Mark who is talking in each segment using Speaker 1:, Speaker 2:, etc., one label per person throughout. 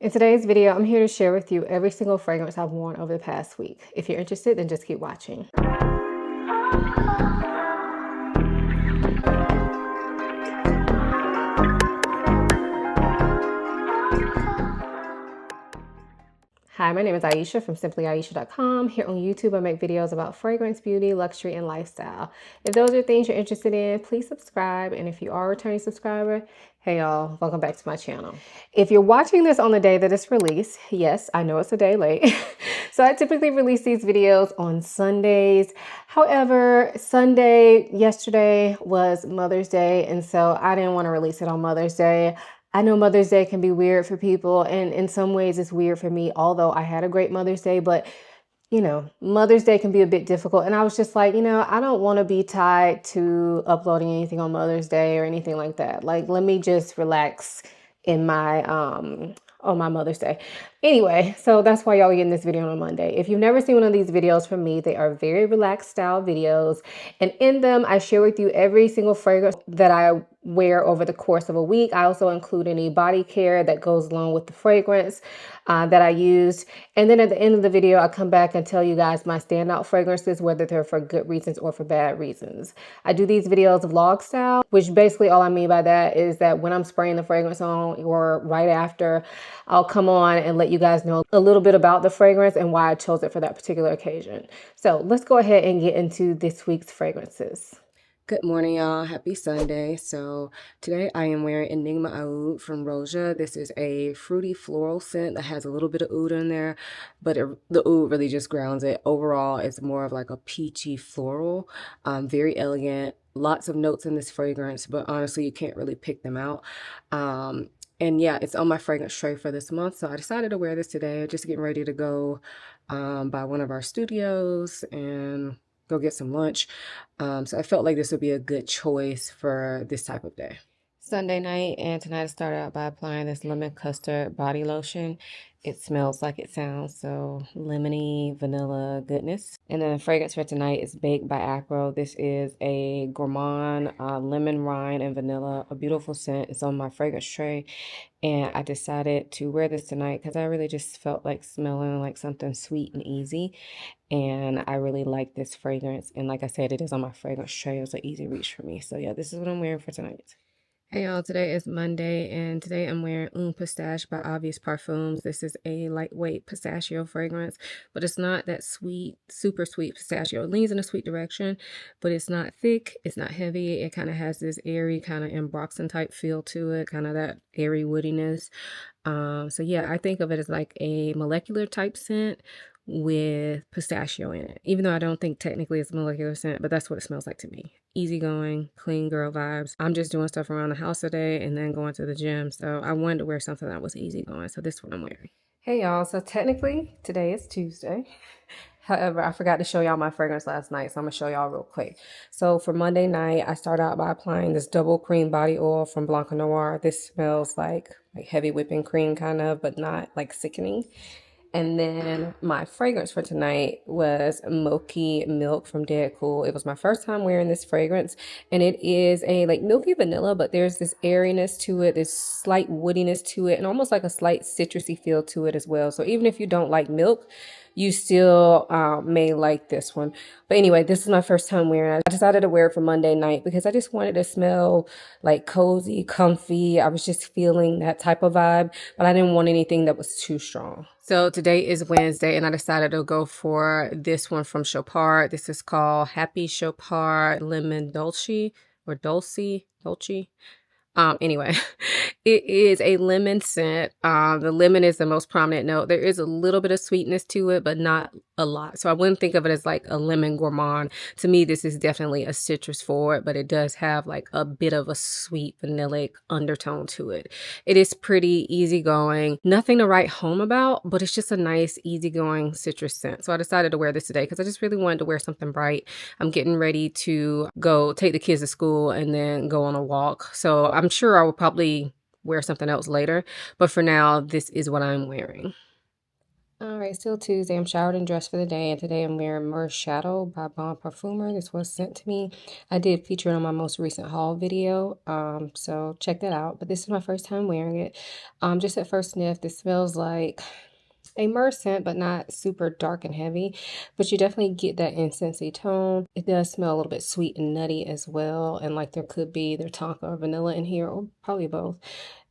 Speaker 1: In today's video, I'm here to share with you every single fragrance I've worn over the past week. If you're interested, then just keep watching. Hi, my name is Ayesha from simplyayesha.com. Here on YouTube, I make videos about fragrance, beauty, luxury, and lifestyle. If those are things you're interested in, please subscribe. And if you are a returning subscriber, hey y'all, welcome back to my channel. If you're watching this on the day that it's released, yes, I know it's a day late. So I typically release these videos on Sundays. However, yesterday was Mother's Day, and so I didn't want to release it on Mother's Day. I know Mother's Day can be weird for people, and in some ways it's weird for me, although I had a great Mother's Day, but Mother's Day can be a bit difficult. And I was just like, I don't want to be tied to uploading anything on Mother's Day or anything like that. Like, let me just relax in my on my Mother's Day. Anyway, so that's why y'all are getting this video on a Monday. If you've never seen one of these videos from me, they are very relaxed style videos. And in them, I share with you every single fragrance that I wear over the course of a week. I also include any body care that goes along with the fragrance that I used. And then at the end of the video, I come back and tell you guys my standout fragrances, whether they're for good reasons or for bad reasons. I do these videos vlog style, which basically all I mean by that is that when I'm spraying the fragrance on or right after, I'll come on and let you guys know a little bit about the fragrance and why I chose it for that particular occasion. So let's go ahead and get into this week's fragrances.
Speaker 2: Good morning, y'all. Happy Sunday. So today I am wearing Enigma Oud from Roja. This is a fruity floral scent that has a little bit of oud in there, but the oud really just grounds it. Overall, it's more of like a peachy floral, very elegant. Lots of notes in this fragrance, but honestly, you can't really pick them out. And yeah, it's on my fragrance tray for this month. So I decided to wear this today, just getting ready to go by one of our studios and go get some lunch. So I felt like this would be a good choice for this type of day. Sunday night, and tonight I started out by applying this lemon custard body lotion. It smells like it sounds, so lemony, vanilla goodness. And then the fragrance for tonight is Baked by Acro. This is a gourmand lemon rind and vanilla, a beautiful scent. It's on my fragrance tray, and I decided to wear this tonight because I really just felt like smelling like something sweet and easy. And I really like this fragrance. And like I said, it is on my fragrance tray. It was an easy reach for me. So yeah, this is what I'm wearing for tonight. Hey y'all, today is Monday, and today I'm wearing Un Pistache by Obvious Parfums. This is a lightweight pistachio fragrance, but it's not that sweet, super sweet pistachio. It leans in a sweet direction, but it's not thick, it's not heavy. It kind of has this airy kind of Ambroxan type feel to it, kind of that airy woodiness. So yeah, I think of it as like a molecular type scent with pistachio in it, even though I don't think technically it's a molecular scent, but that's what it smells like to me. Easygoing, clean girl vibes. I'm just doing stuff around the house today and then going to the gym, so I wanted to wear something that was easygoing, so this is what I'm wearing. Hey y'all, so technically today is Tuesday. However, I forgot to show y'all my fragrance last night, so I'm gonna show y'all real quick. So for Monday night, I started out by applying this double cream body oil from Blanc Noire. This smells like heavy whipping cream kind of, but not like sickening. And then my fragrance for tonight was Mochi Milk from Dead Cool. It was my first time wearing this fragrance, and it is a like milky vanilla, but there's this airiness to it, this slight woodiness to it, and almost like a slight citrusy feel to it as well. So even if you don't like milk, you still may like this one. But anyway, this is my first time wearing it. I decided to wear it for Monday night because I just wanted to smell like cozy, comfy. I was just feeling that type of vibe, but I didn't want anything that was too strong. So today is Wednesday, and I decided to go for this one from Chopard. This is called Happy Chopard Lemon Dolce or Dolce. Anyway, it is a lemon scent. The lemon is the most prominent note. There is a little bit of sweetness to it, but not a lot. So I wouldn't think of it as like a lemon gourmand. To me, this is definitely a citrus forward, but it does have like a bit of a sweet vanillic undertone to it. It is pretty easygoing. Nothing to write home about, but it's just a nice, easygoing citrus scent. So I decided to wear this today because I just really wanted to wear something bright. I'm getting ready to go take the kids to school and then go on a walk. So I'm sure I will probably wear something else later, but for now, this is what I'm wearing. All right, still Tuesday. I'm showered and dressed for the day, and today I'm wearing Merce Shadow by Blanc Parfumer. This was sent to me. I did feature it on my most recent haul video, so check that out. But this is my first time wearing it. Just at first sniff, this smells like a Merce scent, but not super dark and heavy. But you definitely get that incensey tone. It does smell a little bit sweet and nutty as well, and like there could be either tonka or vanilla in here, or probably both,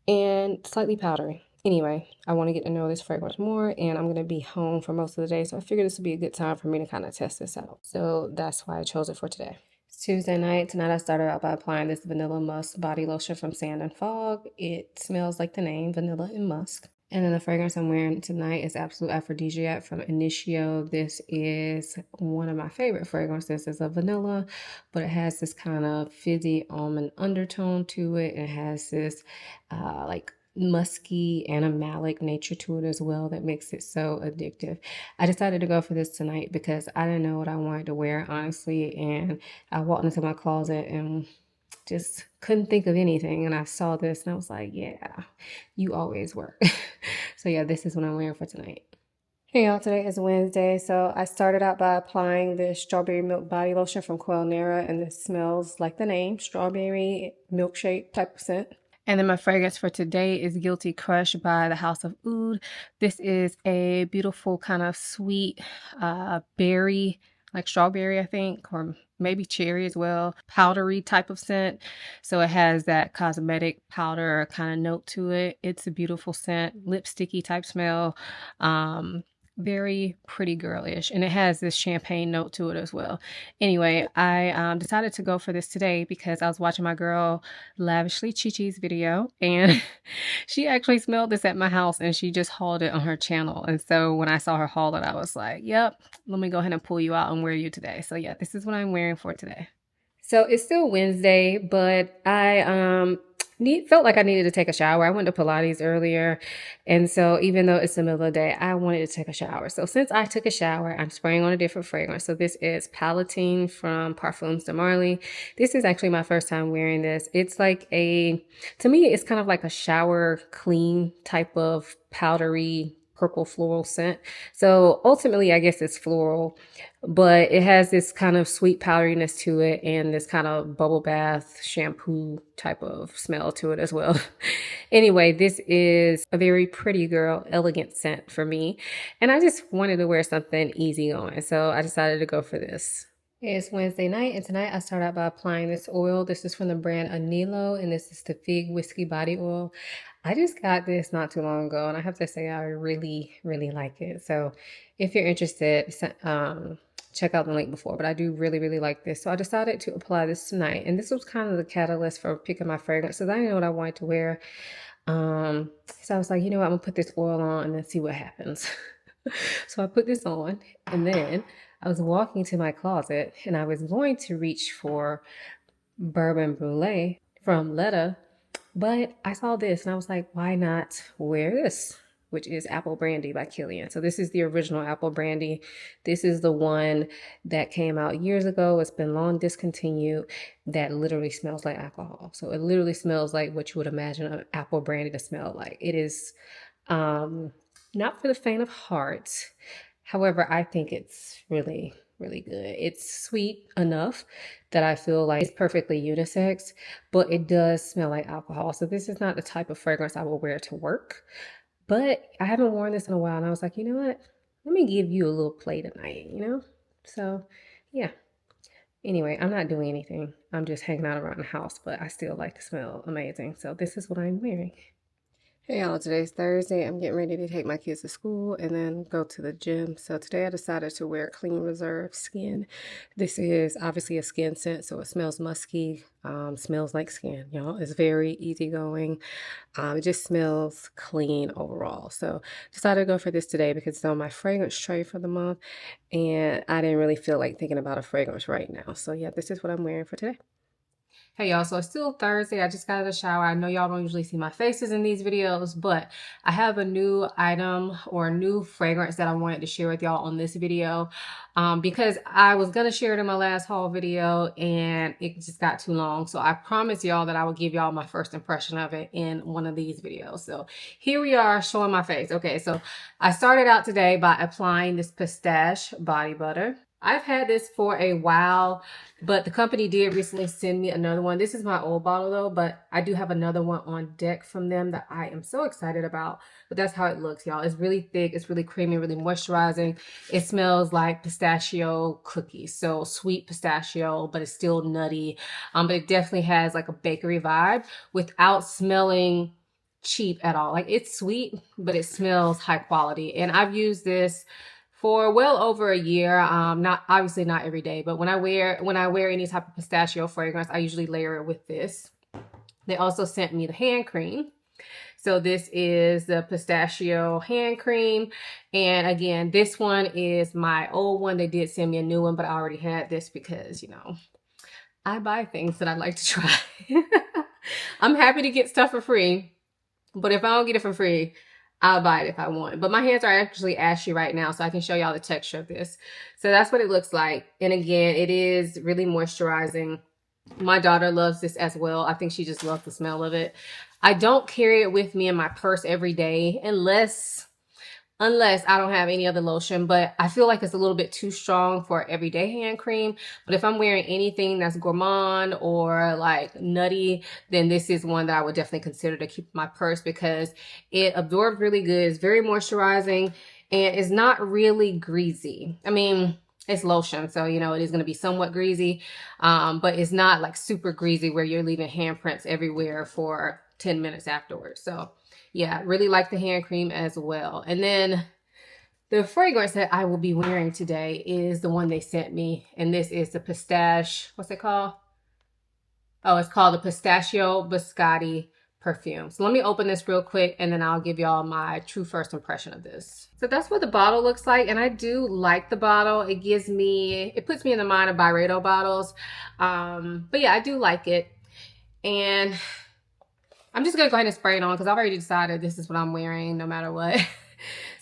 Speaker 2: and slightly powdery. Anyway, I want to get to know this fragrance more, and I'm going to be home for most of the day, so I figured this would be a good time for me to kind of test this out. So that's why I chose it for today. It's Tuesday night. Tonight I started out by applying this Vanilla Musk body lotion from Sand and Fog. It smells like the name, vanilla and musk. And then the fragrance I'm wearing tonight is Absolute Aphrodisiac from Initio. This is one of my favorite fragrances. It's a vanilla, but it has this kind of fizzy almond undertone to it. It has this like musky animalic nature to it as well that makes it so addictive. I decided to go for this tonight because I didn't know what I wanted to wear, honestly, and I walked into my closet and just couldn't think of anything, and I saw this and I was like, yeah, you always work. So yeah, this is what I'm wearing for tonight. Hey y'all, today is Wednesday, so I started out by applying this strawberry milk body lotion from Noire, and this smells like the name, strawberry milkshake type of scent. And then my fragrance for today is Guilty Crush by the House of Oud. This is a beautiful kind of sweet berry, like strawberry, I think, or maybe cherry as well, powdery type of scent. So it has that cosmetic powder kind of note to it. It's a beautiful scent, lipsticky type smell. Very pretty girlish, and it has this champagne note to it as well. Anyway, I decided to go for this today because I was watching my girl Lavishly Chi-Chi's video, and she actually smelled this at my house and she just hauled it on her channel. And so when I saw her haul it, I was like, yep, let me go ahead and pull you out and wear you today. So yeah, this is what I'm wearing for today. So it's still Wednesday, but I felt like I needed to take a shower. I went to Pilates earlier, and so even though it's the middle of the day, I wanted to take a shower. So since I took a shower, I'm spraying on a different fragrance. So this is Palatine from Parfums de Marly. This is actually my first time wearing this. It's like to me, it's kind of like a shower clean type of powdery purple floral scent. So ultimately, I guess it's floral, but it has this kind of sweet powderiness to it and this kind of bubble bath shampoo type of smell to it as well. Anyway, this is a very pretty girl, elegant scent for me. And I just wanted to wear something easygoing. So I decided to go for this. It's Wednesday night, and tonight I start out by applying this oil. This is from the brand Anilo, and this is the Fig Whiskey Body Oil. I just got this not too long ago, and I have to say I really, really like it. So if you're interested, check out the link before, but I do really, really like this. So I decided to apply this tonight, and this was kind of the catalyst for picking my fragrances. I didn't know what I wanted to wear. So I was like, you know what, I'm gonna put this oil on and then see what happens. So I put this on, and then I was walking to my closet and I was going to reach for Bourbon Brulee from Letta, but I saw this and I was like, why not wear this? Which is Apple Brandy by Kilian. So this is the original Apple Brandy. This is the one that came out years ago. It's been long discontinued. That literally smells like alcohol. So it literally smells like what you would imagine an Apple Brandy to smell like. It is not for the faint of heart. However, I think it's really, really good. It's sweet enough that I feel like it's perfectly unisex, but it does smell like alcohol. So this is not the type of fragrance I will wear to work. But I haven't worn this in a while, and I was like, you know what? Let me give you a little play tonight, you know? So, yeah. Anyway, I'm not doing anything. I'm just hanging out around the house, but I still like to smell amazing. So this is what I'm wearing. Hey y'all, today's Thursday. I'm getting ready to take my kids to school and then go to the gym. So today I decided to wear Clean Reserve Skin. This is obviously a skin scent, so it smells musky, smells like skin, y'all. It's very easygoing. It just smells clean overall. So decided to go for this today because it's on my fragrance tray for the month, and I didn't really feel like thinking about a fragrance right now. So yeah, this is what I'm wearing for today.
Speaker 1: Hey y'all, so it's still Thursday. I just got out of the shower. I know y'all don't usually see my faces in these videos, but I have a new item or a new fragrance that I wanted to share with y'all on this video because I was going to share it in my last haul video and it just got too long. So I promised y'all that I would give y'all my first impression of it in one of these videos. So here we are showing my face. Okay, so I started out today by applying this pistache body butter. I've had this for a while, but the company did recently send me another one. This is my old bottle though, but I do have another one on deck from them that I am so excited about. But that's how it looks, y'all. It's really thick, it's really creamy, really moisturizing. It smells like pistachio cookies. So sweet pistachio, but it's still nutty. But it definitely has like a bakery vibe without smelling cheap at all. Like it's sweet, but it smells high quality. And I've used this for well over a year. Not obviously not every day, but when I wear any type of pistachio fragrance, I usually layer it with this. They also sent me the hand cream. So this is the pistachio hand cream. And again, this one is my old one. They did send me a new one, but I already had this because, you know, I buy things that I like to try. I'm happy to get stuff for free, but if I don't get it for free, I'll buy it if I want. But my hands are actually ashy right now, so I can show y'all the texture of this. So that's what it looks like. And again, it is really moisturizing. My daughter loves this as well. I think she just loves the smell of it. I don't carry it with me in my purse every day unless I don't have any other lotion, but I feel like it's a little bit too strong for everyday hand cream. But if I'm wearing anything that's gourmand or like nutty, then this is one that I would definitely consider to keep in my purse because it absorbs really good. It's very moisturizing and it's not really greasy. I mean, it's lotion, so, you know, it is going to be somewhat greasy, but it's not like super greasy where you're leaving handprints everywhere for 10 minutes afterwards. So yeah, really like the hand cream as well. And then the fragrance that I will be wearing today is the one they sent me. And this is the pistache, what's it called? Oh, it's called the Pistachio Biscotti perfume. So let me open this real quick and then I'll give y'all my true first impression of this. So that's what the bottle looks like. And I do like the bottle. It puts me in the mind of Byredo bottles. But yeah, I do like it. And I'm just going to go ahead and spray it on because I've already decided this is what I'm wearing no matter what.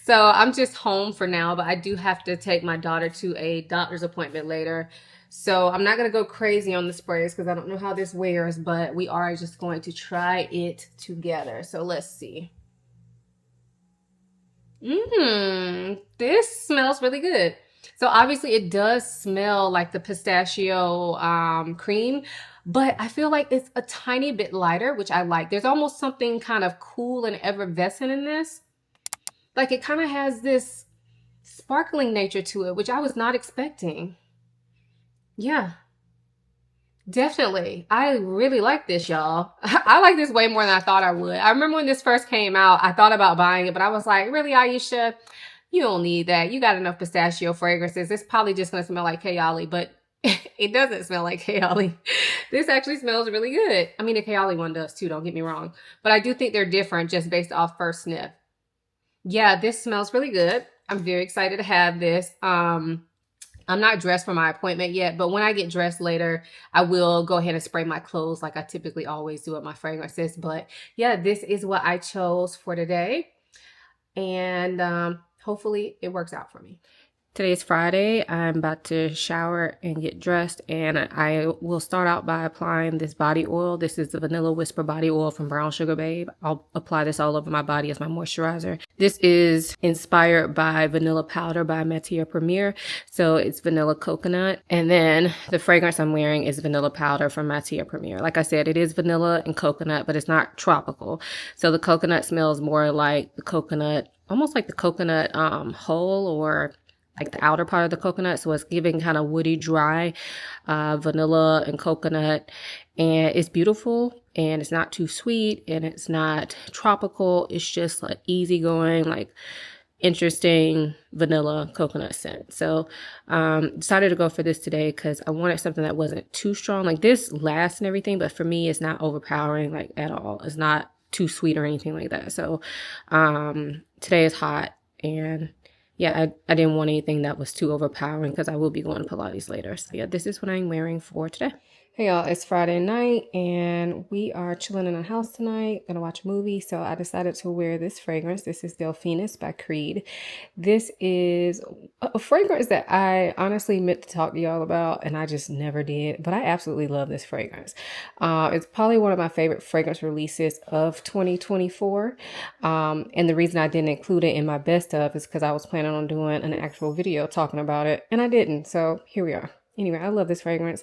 Speaker 1: So I'm just home for now, but I do have to take my daughter to a doctor's appointment later. So I'm not going to go crazy on the sprays because I don't know how this wears, but we are just going to try it together. So let's see. This smells really good. So obviously it does smell like the pistachio cream, but I feel like it's a tiny bit lighter, which I like. There's almost something kind of cool and effervescent in this. Like it kind of has this sparkling nature to it, which I was not expecting. Yeah, definitely. I really like this, y'all. I like this way more than I thought I would. I remember when this first came out, I thought about buying it, but I was like, really, Ayesha? You don't need that. You got enough pistachio fragrances. It's probably just going to smell like Kayali, but it doesn't smell like Kayali. This actually smells really good. I mean, the Kayali one does too, don't get me wrong. But I do think they're different just based off first sniff. Yeah, this smells really good. I'm very excited to have this. I'm not dressed for my appointment yet, but when I get dressed later, I will go ahead and spray my clothes like I typically always do with my fragrances. But yeah, this is what I chose for today. And hopefully it works out for me. Today's Friday. I'm about to shower and get dressed, and I will start out by applying this body oil. This is the Vanilla Whisper body oil from Brown Sugar Babe. I'll apply this all over my body as my moisturizer. This is inspired by Vanilla Powder by Matière Premiere. So it's vanilla coconut. And then the fragrance I'm wearing is Vanilla Powder from Matière Premiere. Like I said, it is vanilla and coconut, but it's not tropical. So the coconut smells more like the coconut, almost like the coconut hull or like the outer part of the coconut. So it's giving kind of woody, dry, vanilla and coconut. And it's beautiful and it's not too sweet and it's not tropical. It's just like easygoing, like interesting vanilla coconut scent. So decided to go for this today because I wanted something that wasn't too strong. Like this lasts and everything, but for me, it's not overpowering like at all. It's not too sweet or anything like that. So today is hot and yeah, I didn't want anything that was too overpowering because I will be going to Pilates later. So yeah, this is what I'm wearing for today. Hey y'all, it's Friday night and we are chilling in the house tonight, gonna watch a movie. So I decided to wear this fragrance. This is Delphinus by Creed. This is a fragrance that I honestly meant to talk to y'all about and I just never did, but I absolutely love this fragrance. It's probably one of my favorite fragrance releases of 2024. And the reason I didn't include it in my best of is because I was planning on doing an actual video talking about it and I didn't. So here we are. Anyway, I love this fragrance.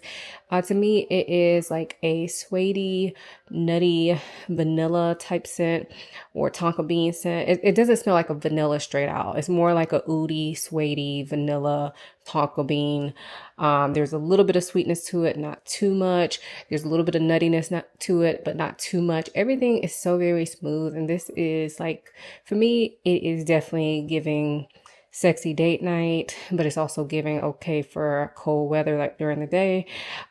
Speaker 1: To me, it is like a suede, nutty, vanilla type scent or tonka bean scent. It doesn't smell like a vanilla straight out. It's more like a oudi, suede, vanilla, tonka bean. There's a little bit of sweetness to it, not too much. There's a little bit of nuttiness to it, but not too much. Everything is so very smooth. And this is like, for me, it is definitely giving sexy date night, but it's also giving okay for cold weather like during the day.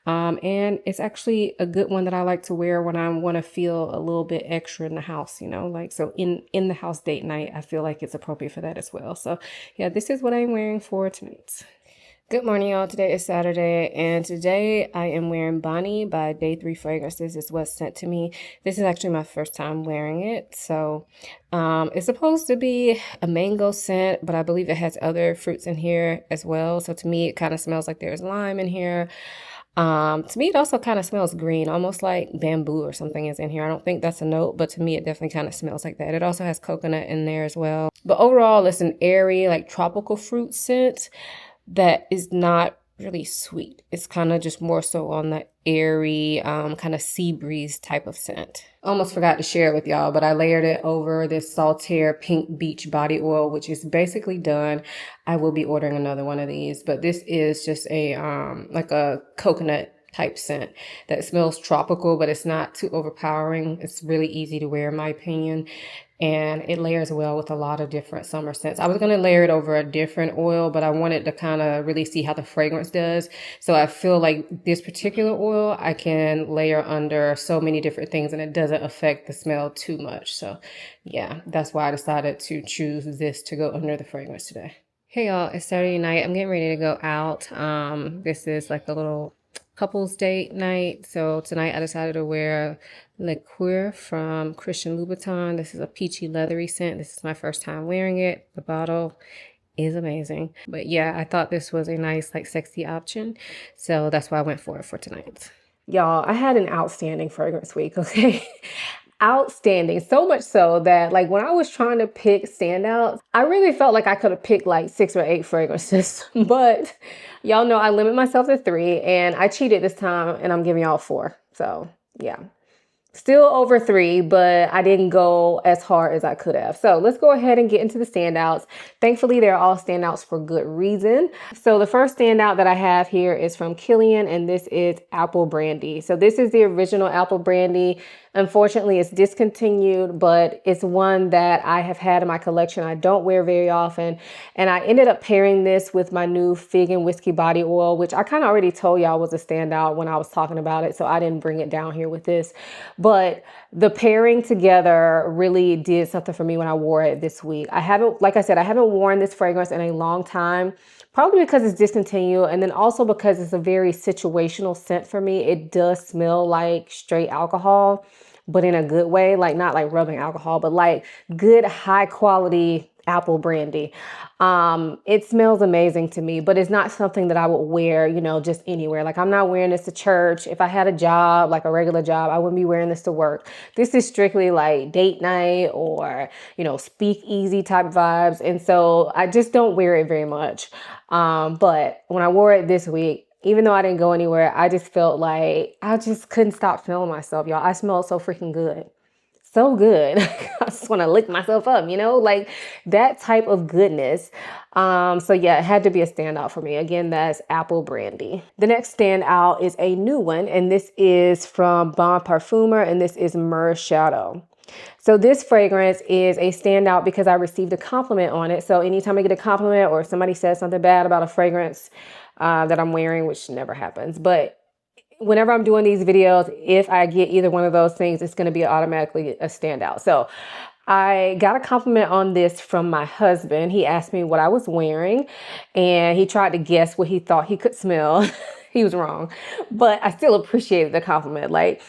Speaker 1: And it's actually a good one that I like to wear when I want to feel a little bit extra in the house, you know, like so in the house date night, I feel like it's appropriate for that as well. So yeah, this is what I'm wearing for tonight. Good morning, y'all. Today is Saturday, and today I am wearing Bonnie by Day 3 Fragrances. This was sent to me. This is actually my first time wearing it. So it's supposed to be a mango scent, but I believe it has other fruits in here as well. So to me, it kind of smells like there's lime in here. To me, it also kind of smells green, almost like bamboo or something is in here. I don't think that's a note, but to me, it definitely kind of smells like that. It also has coconut in there as well. But overall, it's an airy, like tropical fruit scent that is not really sweet. It's kind of just more so on the airy, kind of sea breeze type of scent. Almost forgot to share it with y'all, but I layered it over this Saltaire Pink Beach body oil, which is basically done. I will be ordering another one of these, but this is just a, like a coconut type scent that smells tropical, but it's not too overpowering. It's really easy to wear in my opinion. And it layers well with a lot of different summer scents. I was going to layer it over a different oil, but I wanted to kind of really see how the fragrance does. So I feel like this particular oil, I can layer under so many different things and it doesn't affect the smell too much. So yeah, that's why I decided to choose this to go under the fragrance today. Hey y'all, it's Saturday night. I'm getting ready to go out. This is like a little couples date night. So tonight I decided to wear Liqueur from Christian Louboutin. This is a peachy leathery scent. This is my first time wearing it. The bottle is amazing. But yeah, I thought this was a nice, like sexy option. So that's why I went for it for tonight. Y'all, I had an outstanding fragrance week, okay? Outstanding. So much so that like when I was trying to pick standouts, I really felt like I could have picked like 6 or 8 fragrances. But y'all know I limit myself to 3 and I cheated this time and I'm giving y'all 4. So yeah. Still over 3, but I didn't go as hard as I could have. So let's go ahead and get into the standouts. Thankfully, they're all standouts for good reason. So the first standout that I have here is from Kilian, and this is Apple Brandy. So this is the original Apple Brandy. Unfortunately, it's discontinued, but it's one that I have had in my collection. I don't wear very often. And I ended up pairing this with my new Fig and Whiskey body oil, which I kind of already told y'all was a standout when I was talking about it. So I didn't bring it down here with this. But the pairing together really did something for me when I wore it this week. I haven't, like I said, I haven't worn this fragrance in a long time. Probably because it's discontinued and then also because it's a very situational scent for me. It does smell like straight alcohol, but in a good way, like not like rubbing alcohol, but like good high quality apple brandy. It smells amazing to me, but it's not something that I would wear, you know, just anywhere. Like I'm not wearing this to church. If I had a job, like a regular job, I wouldn't be wearing this to work. This is strictly like date night or, you know, speak easy type vibes. And so I just don't wear it very much. But when I wore it this week, even though I didn't go anywhere, I just felt like I just couldn't stop smelling myself, y'all. I smelled so freaking good. So good. I just want to lick myself up, you know, like that type of goodness. So yeah, it had to be a standout for me. Again, that's Apple Brandy. The next standout is a new one, and this is from Bon Parfumer, and this is Myrrh Shadow. So this fragrance is a standout because I received a compliment on it. So anytime I get a compliment or somebody says something bad about a fragrance that I'm wearing, which never happens, but whenever I'm doing these videos, if I get either one of those things, it's going to be automatically a standout. So I got a compliment on this from my husband. He asked me what I was wearing and he tried to guess what he thought he could smell. he was wrong, but I still appreciated the compliment. Like,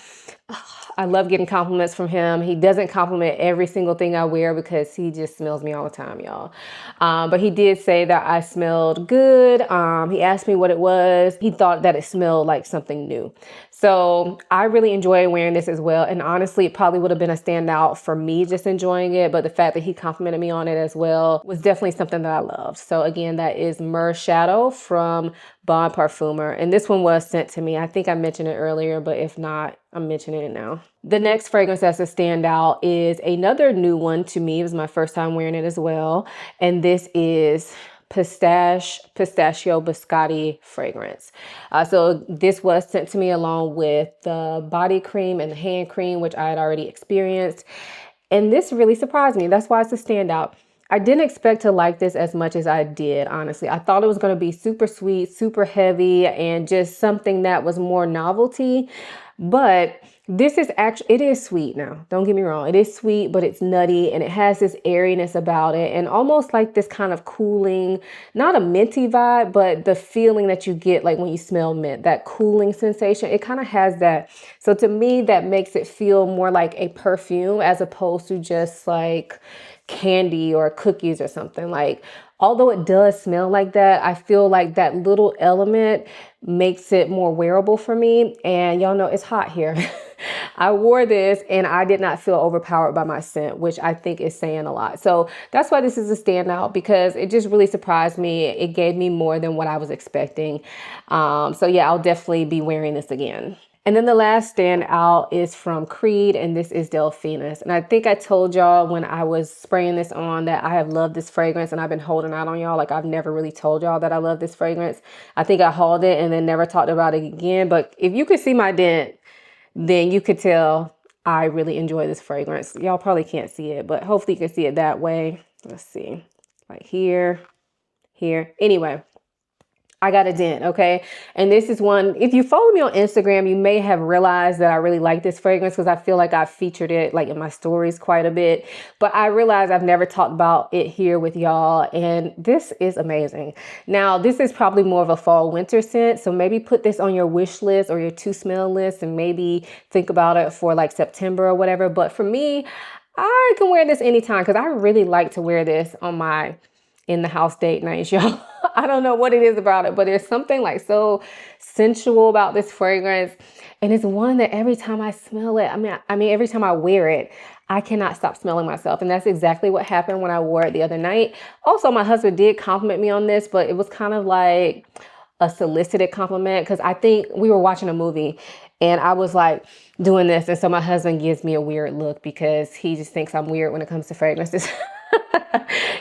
Speaker 1: I love getting compliments from him. He doesn't compliment every single thing I wear because he just smells me all the time, y'all. But he did say that I smelled good. He asked me what it was. He thought that it smelled like something new. So I really enjoy wearing this as well. And honestly, it probably would have been a standout for me just enjoying it. But the fact that he complimented me on it as well was definitely something that I loved. So again, that is Myrrh Shadow from Bon Parfumer. And this one was sent to me. I think I mentioned it earlier, but if not, I'm mentioning it now. The next fragrance that's a standout is another new one to me. It was my first time wearing it as well. And this is Pistachio Biscotti fragrance. So this was sent to me along with the body cream and the hand cream, which I had already experienced. And this really surprised me. That's why it's a standout. I didn't expect to like this as much as I did, honestly. I thought it was going to be super sweet, super heavy, and just something that was more novelty. But this is actually, it is sweet now. Don't get me wrong. It is sweet, but it's nutty and it has this airiness about it and almost like this kind of cooling, not a minty vibe, but the feeling that you get like when you smell mint, that cooling sensation. It kind of has that. So to me, that makes it feel more like a perfume as opposed to just like candy or cookies or something. Like, although it does smell like that, I feel like that little element makes it more wearable for me. And y'all know it's hot here. I wore this and I did not feel overpowered by my scent, which I think is saying a lot. So that's why this is a standout, because it just really surprised me. It gave me more than what I was expecting. So yeah, I'll definitely be wearing this again. And then the last standout is from Creed, and this is Delphinus. And I think I told y'all when I was spraying this on that I have loved this fragrance and I've been holding out on y'all. Like, I've never really told y'all that I love this fragrance. I think I hauled it and then never talked about it again. But if you could see my dent, then you could tell I really enjoy this fragrance. Y'all probably can't see it, but hopefully you can see it that way. Let's see, like here. Anyway, I got a dent, okay? And this is one, if you follow me on Instagram, you may have realized that I really like this fragrance because I feel like I've featured it like in my stories quite a bit. But I realized I've never talked about it here with y'all, and this is amazing. Now, this is probably more of a fall winter scent, so maybe put this on your wish list or your to smell list and maybe think about it for like September or whatever. But for me, I can wear this anytime because I really like to wear this on my in the house date nights, y'all. I don't know what it is about it, but there's something like so sensual about this fragrance. And it's one that every time I smell it, I mean, every time I wear it, I cannot stop smelling myself. And that's exactly what happened when I wore it the other night. Also, my husband did compliment me on this, but it was kind of like a solicited compliment because I think we were watching a movie and I was like doing this. And so my husband gives me a weird look because he just thinks I'm weird when it comes to fragrances.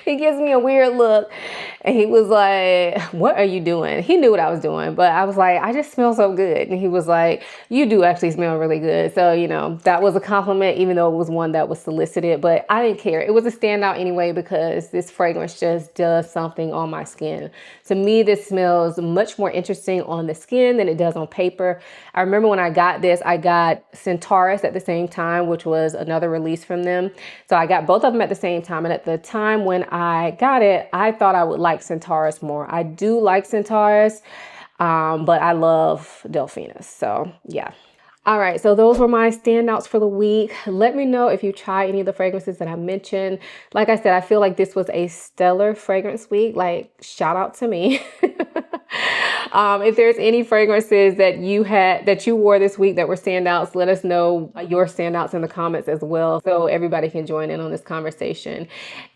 Speaker 1: He gives me a weird look and he was like, what are you doing? He knew what I was doing, but I was like, I just smell so good. And he was like, you do actually smell really good. So, you know, that was a compliment, even though it was one that was solicited, but I didn't care. It was a standout anyway, because this fragrance just does something on my skin. To me, this smells much more interesting on the skin than it does on paper. I remember when I got this, I got Centaurus at the same time, which was another release from them. So I got both of them at the same time. And at the time when I got it, I thought I would like Centaurus more. I do like Centaurus, but I love Delphinus. So yeah. All right, so those were my standouts for the week. Let me know if you try any of the fragrances that I mentioned. Like I said, I feel like this was a stellar fragrance week. Like, shout out to me. If there's any fragrances that you wore this week that were standouts, let us know your standouts in the comments as well, so everybody can join in on this conversation.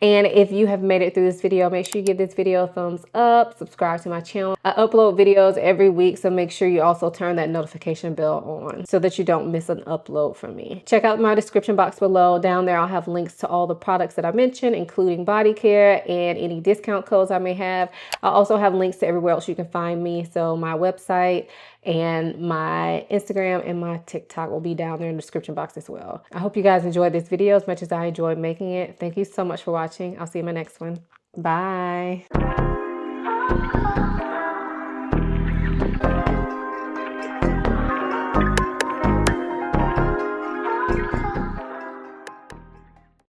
Speaker 1: And if you have made it through this video, make sure you give this video a thumbs up, subscribe to my channel. I upload videos every week, so make sure you also turn that notification bell on so that you don't miss an upload from me. Check out my description box below. Down there, I'll have links to all the products that I mentioned, including body care and any discount codes I may have. I'll also have links to everywhere else you can find me. So my website and my Instagram and my TikTok will be down there in the description box as well. I hope you guys enjoyed this video as much as I enjoyed making it. Thank you so much for watching. I'll see you in my next one. Bye.